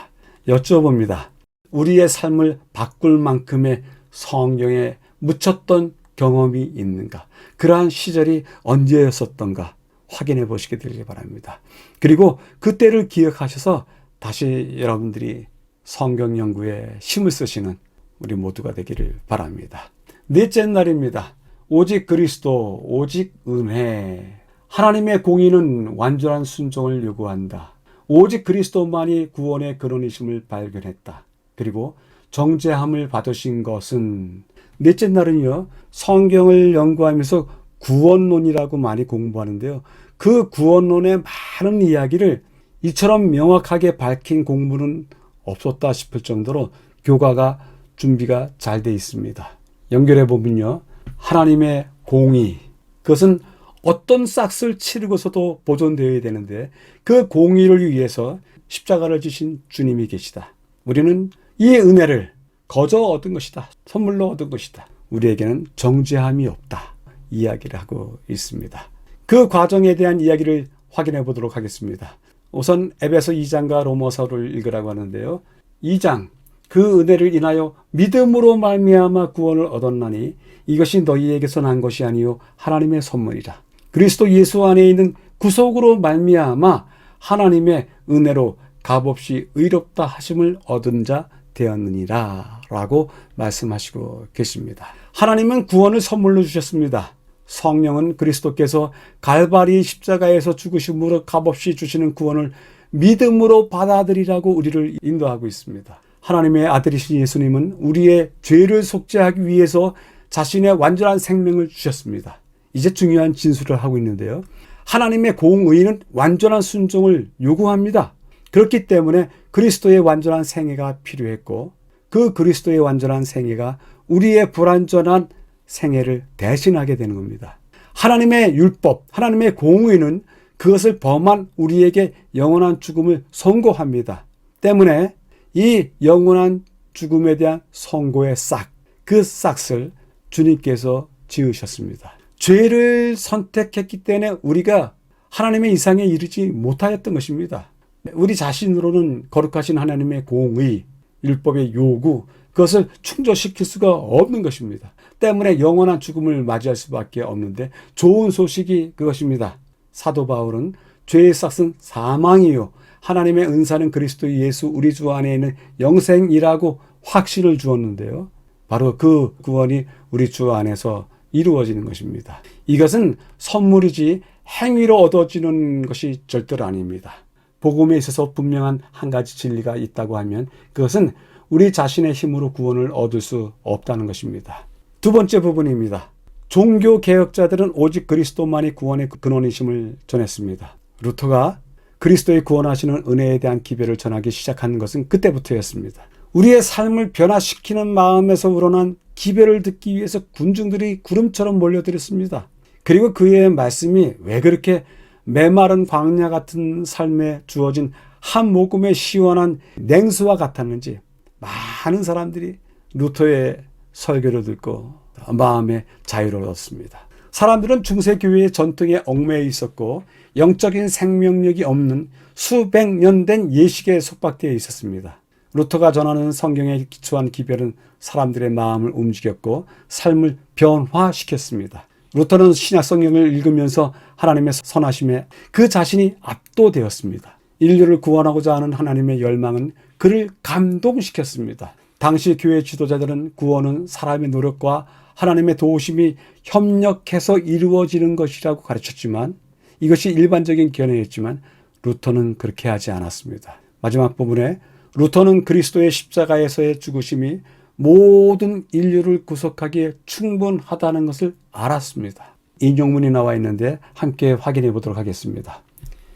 여쭤봅니다. 우리의 삶을 바꿀 만큼의 성경에 묻혔던 경험이 있는가? 그러한 시절이 언제였었던가 확인해 보시게 되길 바랍니다. 그리고 그때를 기억하셔서 다시 여러분들이 성경 연구에 힘을 쓰시는 우리 모두가 되기를 바랍니다. 넷째 날입니다. 오직 그리스도, 오직 은혜. 하나님의 공의는 완전한 순종을 요구한다. 오직 그리스도만이 구원의 근원이심을 발견했다. 그리고 정죄함을 받으신 것은 넷째 날은요, 성경을 연구하면서 구원론이라고 많이 공부하는데요. 그 구원론의 많은 이야기를 이처럼 명확하게 밝힌 공부는 없었다 싶을 정도로 교과가 준비가 잘 돼 있습니다. 연결해 보면요, 하나님의 공의, 그것은 어떤 싹을 치르고서도 보존되어야 되는데 그 공의를 위해서 십자가를 지신 주님이 계시다. 우리는 이 은혜를 거저 얻은 것이다. 선물로 얻은 것이다. 우리에게는 정죄함이 없다. 이야기를 하고 있습니다. 그 과정에 대한 이야기를 확인해 보도록 하겠습니다. 우선 에베소 2장과 로마서를 읽으라고 하는데요. 2장, 그 은혜를 인하여 믿음으로 말미암아 구원을 얻었나니 이것이 너희에게서 난 것이 아니요 하나님의 선물이라. 그리스도 예수 안에 있는 구속으로 말미암아 하나님의 은혜로 값없이 의롭다 하심을 얻은 자 되었느니라 라고 말씀하시고 계십니다. 하나님은 구원을 선물로 주셨습니다. 성령은 그리스도께서 갈바리 십자가에서 죽으심으로 값없이 주시는 구원을 믿음으로 받아들이라고 우리를 인도하고 있습니다. 하나님의 아들이신 예수님은 우리의 죄를 속죄하기 위해서 자신의 완전한 생명을 주셨습니다. 이제 중요한 진술을 하고 있는데요. 하나님의 공의는 완전한 순종을 요구합니다. 그렇기 때문에 그리스도의 완전한 생애가 필요했고 그 그리스도의 완전한 생애가 우리의 불완전한 생애를 대신하게 되는 겁니다. 하나님의 율법, 하나님의 공의는 그것을 범한 우리에게 영원한 죽음을 선고합니다. 때문에 이 영원한 죽음에 대한 선고의 싹, 그 싹을 주님께서 지으셨습니다. 죄를 선택했기 때문에 우리가 하나님의 이상에 이르지 못하였던 것입니다. 우리 자신으로는 거룩하신 하나님의 공의, 율법의 요구, 그것을 충족시킬 수가 없는 것입니다. 때문에 영원한 죽음을 맞이할 수밖에 없는데 좋은 소식이 그것입니다. 사도 바울은 죄의 싹은 사망이요 하나님의 은사는 그리스도 예수 우리 주 안에 있는 영생이라고 확신을 주었는데요. 바로 그 구원이 우리 주 안에서 이루어지는 것입니다. 이것은 선물이지 행위로 얻어지는 것이 절대로 아닙니다. 복음에 있어서 분명한 한 가지 진리가 있다고 하면 그것은 우리 자신의 힘으로 구원을 얻을 수 없다는 것입니다. 두 번째 부분입니다. 종교 개혁자들은 오직 그리스도만이 구원의 근원이심을 전했습니다. 루터가 그리스도의 구원하시는 은혜에 대한 기별을 전하기 시작한 것은 그때부터였습니다. 우리의 삶을 변화시키는 마음에서 우러난 기별을 듣기 위해서 군중들이 구름처럼 몰려들었습니다. 그리고 그의 말씀이 왜 그렇게 메마른 광야 같은 삶에 주어진 한 모금의 시원한 냉수와 같았는지 많은 사람들이 루터의 설교를 듣고 마음의 자유를 얻었습니다. 사람들은 중세교회의 전통에 얽매여 있었고 영적인 생명력이 없는 수백 년 된 예식에 속박되어 있었습니다. 루터가 전하는 성경에 기초한 기별은 사람들의 마음을 움직였고 삶을 변화시켰습니다. 루터는 신약 성경을 읽으면서 하나님의 선하심에 그 자신이 압도되었습니다. 인류를 구원하고자 하는 하나님의 열망은 그를 감동시켰습니다. 당시 교회 지도자들은 구원은 사람의 노력과 하나님의 도우심이 협력해서 이루어지는 것이라고 가르쳤지만 이것이 일반적인 견해였지만 루터는 그렇게 하지 않았습니다. 마지막 부분에 루터는 그리스도의 십자가에서의 죽으심이 모든 인류를 구속하기에 충분하다는 것을 알았습니다. 인용문이 나와 있는데 함께 확인해 보도록 하겠습니다.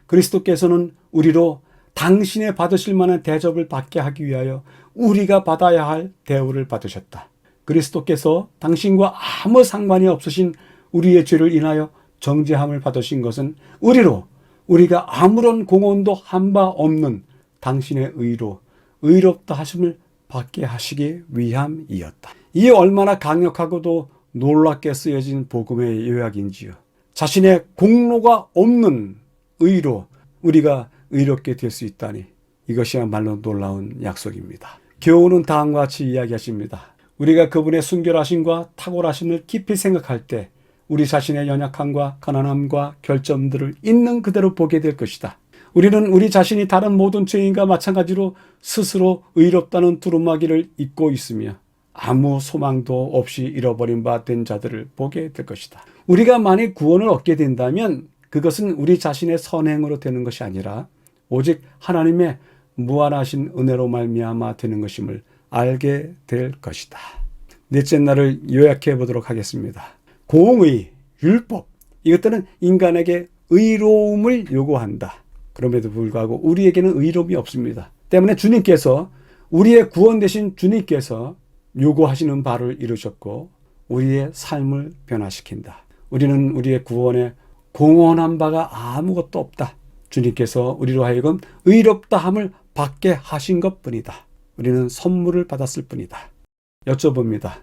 그리스도께서는 우리로 당신의 받으실 만한 대접을 받게 하기 위하여 우리가 받아야 할 대우를 받으셨다. 그리스도께서 당신과 아무 상관이 없으신 우리의 죄를 인하여 정죄함을 받으신 것은 우리가 아무런 공헌도 한 바 없는 당신의 의로 의롭다 하심을 받게 하시기 위함이었다. 이 얼마나 강력하고도 놀랍게 쓰여진 복음의 요약인지요. 자신의 공로가 없는 의로 우리가 의롭게 될 수 있다니 이것이야말로 놀라운 약속입니다. 교훈은 다음과 같이 이야기하십니다. 우리가 그분의 순결하심과 탁월하심을 깊이 생각할 때 우리 자신의 연약함과 가난함과 결점들을 있는 그대로 보게 될 것이다. 우리는 우리 자신이 다른 모든 죄인과 마찬가지로 스스로 의롭다는 두루마기를 입고 있으며 아무 소망도 없이 잃어버린 바 된 자들을 보게 될 것이다. 우리가 만일 구원을 얻게 된다면 그것은 우리 자신의 선행으로 되는 것이 아니라 오직 하나님의 무한하신 은혜로 말미암아 되는 것임을 알게 될 것이다. 넷째 날을 요약해 보도록 하겠습니다. 공의, 율법, 이것들은 인간에게 의로움을 요구한다. 그럼에도 불구하고 우리에게는 의로움이 없습니다. 때문에 주님께서 우리의 구원 되신 주님께서 요구하시는 바를 이루셨고 우리의 삶을 변화시킨다. 우리는 우리의 구원에 공헌한 바가 아무것도 없다. 주님께서 우리로 하여금 의롭다 함을 받게 하신 것뿐이다. 우리는 선물을 받았을 뿐이다. 여쭤봅니다.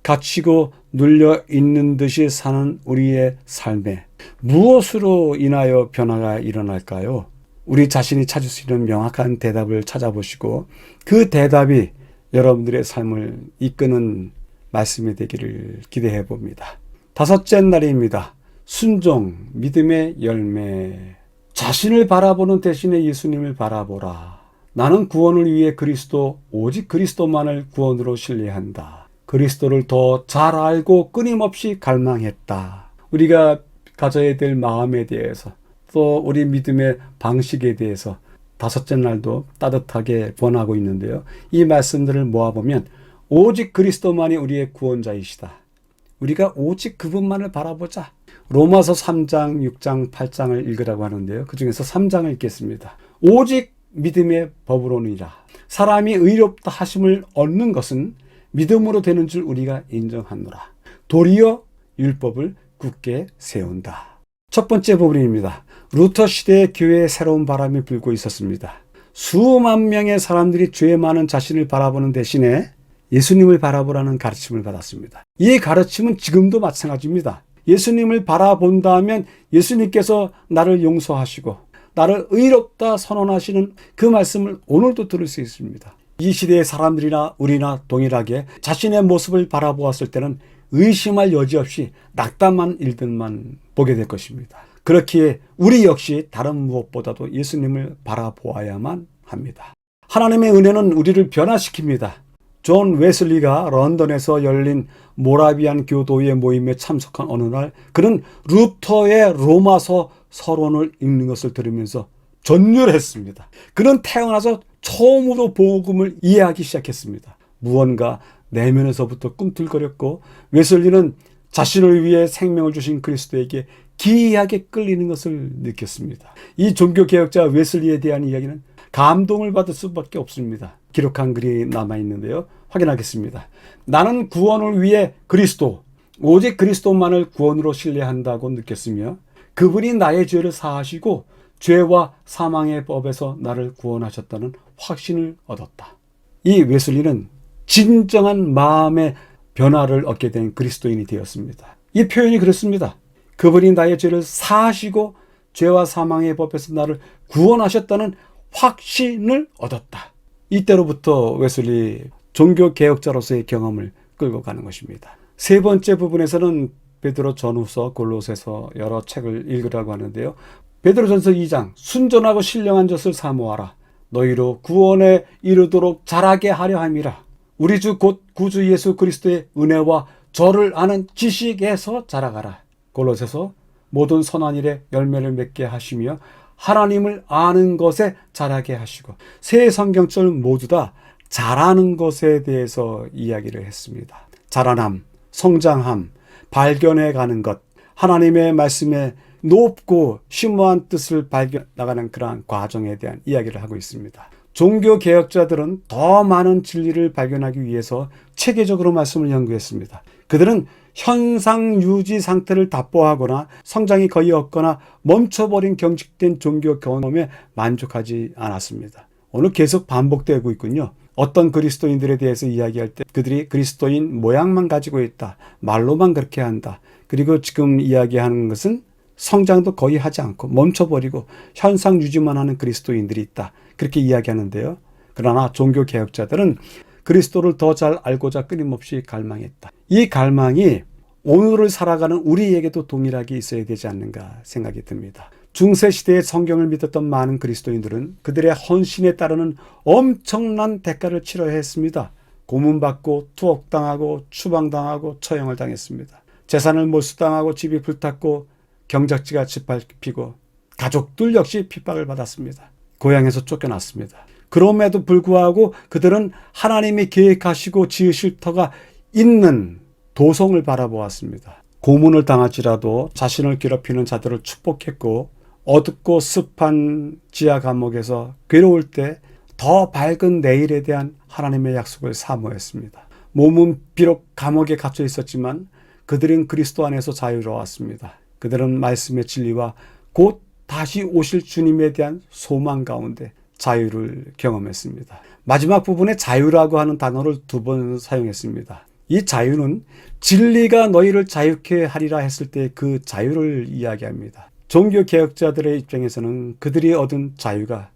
갇히고 눌려 있는 듯이 사는 우리의 삶에 무엇으로 인하여 변화가 일어날까요? 우리 자신이 찾을 수 있는 명확한 대답을 찾아보시고 그 대답이 여러분들의 삶을 이끄는 말씀이 되기를 기대해 봅니다. 다섯째 날입니다. 순종, 믿음의 열매. 자신을 바라보는 대신에 예수님을 바라보라. 나는 구원을 위해 오직 그리스도만을 구원으로 신뢰한다. 그리스도를 더 잘 알고 끊임없이 갈망했다. 우리가 가져야 될 마음에 대해서 또 우리 믿음의 방식에 대해서 다섯째 날도 따뜻하게 권하고 있는데요. 이 말씀들을 모아보면 오직 그리스도만이 우리의 구원자이시다. 우리가 오직 그분만을 바라보자. 로마서 3장, 6장, 8장을 읽으라고 하는데요. 그 중에서 3장을 읽겠습니다. 오직 믿음의 법으로니라. 사람이 의롭다 하심을 얻는 것은 믿음으로 되는 줄 우리가 인정하노라. 도리어 율법을 굳게 세운다. 첫 번째 부분입니다. 루터 시대의 교회에 새로운 바람이 불고 있었습니다. 수만 명의 사람들이 죄 많은 자신을 바라보는 대신에 예수님을 바라보라는 가르침을 받았습니다. 이 가르침은 지금도 마찬가지입니다. 예수님을 바라본다면 예수님께서 나를 용서하시고 나를 의롭다 선언하시는 그 말씀을 오늘도 들을 수 있습니다. 이 시대의 사람들이나 우리나 동일하게 자신의 모습을 바라보았을 때는 의심할 여지 없이 낙담한 일들만 보게 될 것입니다. 그렇기에 우리 역시 다른 무엇보다도 예수님을 바라보아야만 합니다. 하나님의 은혜는 우리를 변화시킵니다. 존 웨슬리가 런던에서 열린 모라비안 교도의 모임에 참석한 어느 날 그는 루터의 로마서 서론을 읽는 것을 들으면서 전율했습니다. 그는 태어나서 처음으로 복음을 이해하기 시작했습니다. 무언가 내면에서부터 꿈틀거렸고 웨슬리는 자신을 위해 생명을 주신 그리스도에게 기이하게 끌리는 것을 느꼈습니다. 이 종교개혁자 웨슬리에 대한 이야기는 감동을 받을 수밖에 없습니다. 기록한 글이 남아있는데요. 확인하겠습니다. 나는 구원을 위해 오직 그리스도만을 구원으로 신뢰한다고 느꼈으며 그분이 나의 죄를 사하시고 죄와 사망의 법에서 나를 구원하셨다는 확신을 얻었다. 이 웨슬리는 진정한 마음의 변화를 얻게 된 그리스도인이 되었습니다. 이 표현이 그렇습니다. 그분이 나의 죄를 사하시고 죄와 사망의 법에서 나를 구원하셨다는 확신을 얻었다. 이때로부터 웨슬리 종교개혁자로서의 경험을 끌고 가는 것입니다. 세 번째 부분에서는 베드로 전후서, 골로새서 여러 책을 읽으라고 하는데요. 베드로전서 2장 순전하고 신령한 젖을 사모하라. 너희로 구원에 이르도록 자라게 하려 함이라. 우리 주 곧 구주 예수 그리스도의 은혜와 저를 아는 지식에서 자라가라. 골로새서 모든 선한 일에 열매를 맺게 하시며 하나님을 아는 것에 자라게 하시고, 세 성경절 모두 다 자라는 것에 대해서 이야기를 했습니다. 자라남, 성장함, 발견해 가는 것, 하나님의 말씀에 높고 심오한 뜻을 발견해 나가는 그러한 과정에 대한 이야기를 하고 있습니다. 종교 개혁자들은 더 많은 진리를 발견하기 위해서 체계적으로 말씀을 연구했습니다. 그들은 현상 유지 상태를 답보하거나 성장이 거의 없거나 멈춰버린 경직된 종교 경험에 만족하지 않았습니다. 오늘 계속 반복되고 있군요. 어떤 그리스도인들에 대해서 이야기할 때 그들이 그리스도인 모양만 가지고 있다, 말로만 그렇게 한다. 그리고 지금 이야기하는 것은 성장도 거의 하지 않고 멈춰버리고 현상 유지만 하는 그리스도인들이 있다, 그렇게 이야기하는데요. 그러나 종교 개혁자들은 그리스도를 더 잘 알고자 끊임없이 갈망했다. 이 갈망이 오늘을 살아가는 우리에게도 동일하게 있어야 되지 않는가 생각이 듭니다. 중세시대의 성경을 믿었던 많은 그리스도인들은 그들의 헌신에 따르는 엄청난 대가를 치러야 했습니다. 고문받고 투옥당하고 추방당하고 처형을 당했습니다. 재산을 몰수당하고 집이 불탔고 경작지가 짓밟히고 가족들 역시 핍박을 받았습니다. 고향에서 쫓겨났습니다. 그럼에도 불구하고 그들은 하나님이 계획하시고 지으실 터가 있는 도성을 바라보았습니다. 고문을 당할지라도 자신을 괴롭히는 자들을 축복했고, 어둡고 습한 지하 감옥에서 괴로울 때 더 밝은 내일에 대한 하나님의 약속을 사모했습니다. 몸은 비록 감옥에 갇혀 있었지만 그들은 그리스도 안에서 자유로웠습니다. 그들은 말씀의 진리와 곧 다시 오실 주님에 대한 소망 가운데 자유를 경험했습니다. 마지막 부분에 자유라고 하는 단어를 2번 사용했습니다. 이 자유는 진리가 너희를 자유케 하리라 했을 때 그 자유를 이야기합니다. 종교 개혁자들의 입장에서는 그들이 얻은 자유가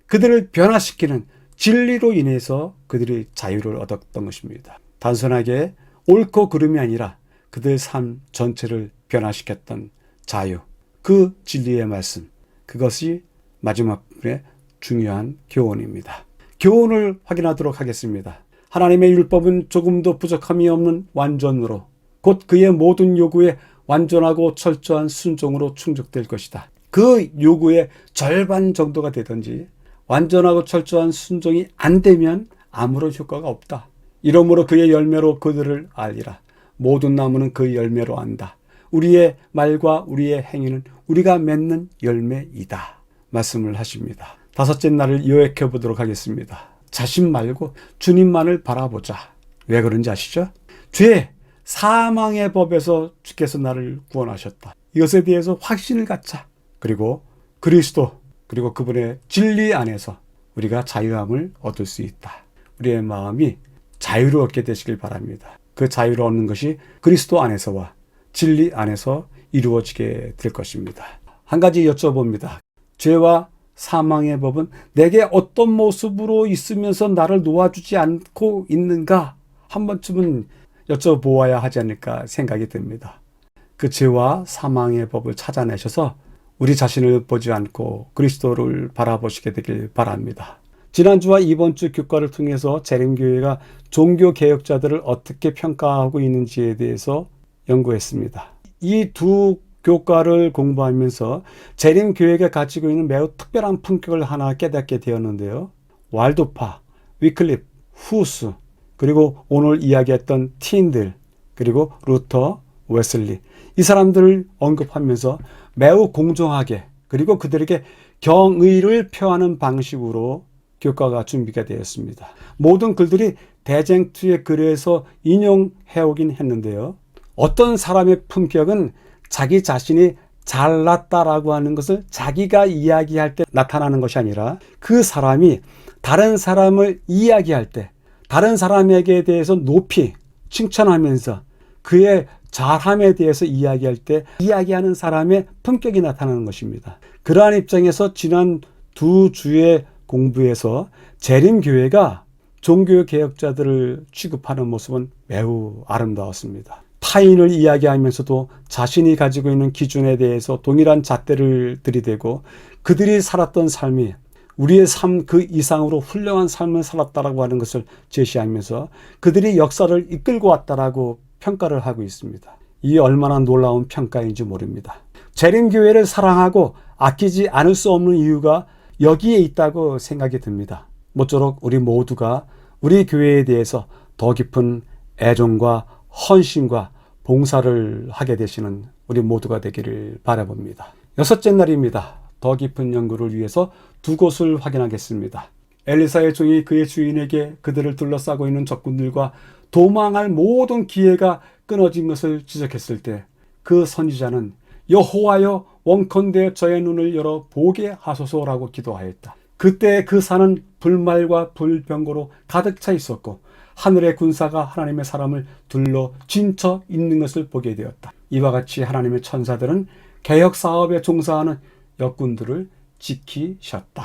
그들을 변화시키는 진리로 인해서 그들이 자유를 얻었던 것입니다. 단순하게 옳고 그름이 아니라 그들의 삶 전체를 변화시켰던 자유, 그 진리의 말씀, 그것이 마지막 부분의 중요한 교훈입니다. 교훈을 확인하도록 하겠습니다. 하나님의 율법은 조금도 부족함이 없는 완전으로, 곧 그의 모든 요구에 완전하고 철저한 순종으로 충족될 것이다. 그 요구의 절반 정도가 되든지 완전하고 철저한 순종이 안 되면 아무런 효과가 없다. 이러므로 그의 열매로 그들을 알리라. 모든 나무는 그 열매로 안다. 우리의 말과 우리의 행위는 우리가 맺는 열매이다. 말씀을 하십니다. 5째 날을 요약해 보도록 하겠습니다. 자신 말고 주님만을 바라보자. 왜 그런지 아시죠? 죄, 사망의 법에서 주께서 나를 구원하셨다. 이것에 대해서 확신을 갖자. 그리고 그리스도, 그리고 그분의 진리 안에서 우리가 자유함을 얻을 수 있다. 우리의 마음이 자유를 얻게 되시길 바랍니다. 그 자유를 얻는 것이 그리스도 안에서와 진리 안에서 이루어지게 될 것입니다. 한 가지 여쭤봅니다. 죄와 사망의 법은 내게 어떤 모습으로 있으면서 나를 놓아주지 않고 있는가? 한 번쯤은 여쭤보아야 하지 않을까 생각이 듭니다. 그 죄와 사망의 법을 찾아내셔서 우리 자신을 보지 않고 그리스도를 바라보시게 되길 바랍니다. 지난주와 이번 주 교과를 통해서 재림교회가 종교개혁자들을 어떻게 평가하고 있는지에 대해서 연구했습니다. 이 2 교과를 공부하면서 재림교회가 가지고 있는 매우 특별한 품격을 하나 깨닫게 되었는데요. 왈도파, 위클립, 후스, 그리고 오늘 이야기했던 티인들, 그리고 루터, 웨슬리, 이 사람들을 언급하면서 매우 공정하게, 그리고 그들에게 경의를 표하는 방식으로 교과가 준비가 되었습니다. 모든 글들이 대쟁투의 글에서 인용해오긴 했는데요. 어떤 사람의 품격은 자기 자신이 잘났다라고 하는 것을 자기가 이야기할 때 나타나는 것이 아니라 그 사람이 다른 사람을 이야기할 때 다른 사람에게 대해서 높이 칭찬하면서 그의 잘함에 대해서 이야기할 때 이야기하는 사람의 품격이 나타나는 것입니다. 그러한 입장에서 지난 2주의 공부에서 재림교회가 종교개혁자들을 취급하는 모습은 매우 아름다웠습니다. 타인을 이야기하면서도 자신이 가지고 있는 기준에 대해서 동일한 잣대를 들이대고 그들이 살았던 삶이 우리의 삶 그 이상으로 훌륭한 삶을 살았다라고 하는 것을 제시하면서 그들이 역사를 이끌고 왔다라고 평가를 하고 있습니다. 이 얼마나 놀라운 평가인지 모릅니다. 재림교회를 사랑하고 아끼지 않을 수 없는 이유가 여기에 있다고 생각이 듭니다. 모쪼록 우리 모두가 우리 교회에 대해서 더 깊은 애정과 헌신과 봉사를 하게 되시는 우리 모두가 되기를 바라봅니다. 여섯째 날입니다. 더 깊은 연구를 위해서 두 곳을 확인하겠습니다. 엘리사의 종이 그의 주인에게 그들을 둘러싸고 있는 적군들과 도망할 모든 기회가 끊어진 것을 지적했을 때 그 선지자는 여호와여 원컨대 저의 눈을 열어 보게 하소서라고 기도하였다. 그때 그 산은 불말과 불병거로 가득 차 있었고 하늘의 군사가 하나님의 사람을 둘러 진쳐 있는 것을 보게 되었다. 이와 같이 하나님의 천사들은 개혁 사업에 종사하는 역군들을 지키셨다.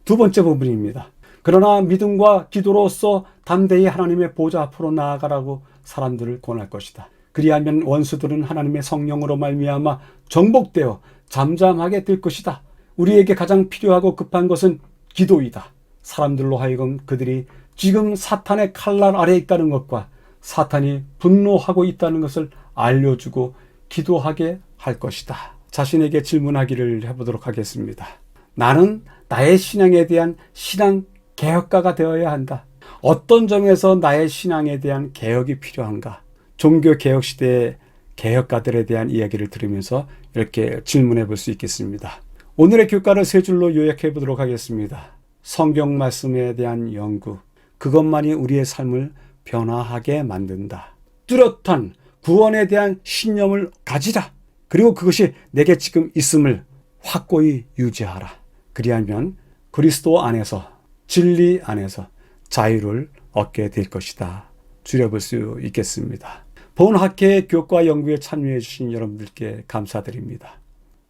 두 번째 부분입니다. 그러나 믿음과 기도로서 담대히 하나님의 보좌 앞으로 나아가라고 사람들을 권할 것이다. 그리하면 원수들은 하나님의 성령으로 말미암아 정복되어 잠잠하게 될 것이다. 우리에게 가장 필요하고 급한 것은 기도이다. 사람들로 하여금 그들이 지금 사탄의 칼날 아래에 있다는 것과 사탄이 분노하고 있다는 것을 알려주고 기도하게 할 것이다. 자신에게 질문하기를 해보도록 하겠습니다. 나는 나의 신앙에 대한 신앙 개혁가가 되어야 한다. 어떤 점에서 나의 신앙에 대한 개혁이 필요한가? 종교 개혁 시대의 개혁가들에 대한 이야기를 들으면서 이렇게 질문해 볼 수 있겠습니다. 오늘의 교과를 세 줄로 요약해 보도록 하겠습니다. 성경 말씀에 대한 연구, 그것만이 우리의 삶을 변화하게 만든다. 뚜렷한 구원에 대한 신념을 가지라. 그리고 그것이 내게 지금 있음을 확고히 유지하라. 그리하면 그리스도 안에서, 진리 안에서 자유를 얻게 될 것이다. 줄여볼 수 있겠습니다. 본 학회의 교과 연구에 참여해 주신 여러분들께 감사드립니다.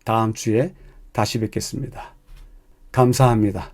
다음 주에 다시 뵙겠습니다. 감사합니다.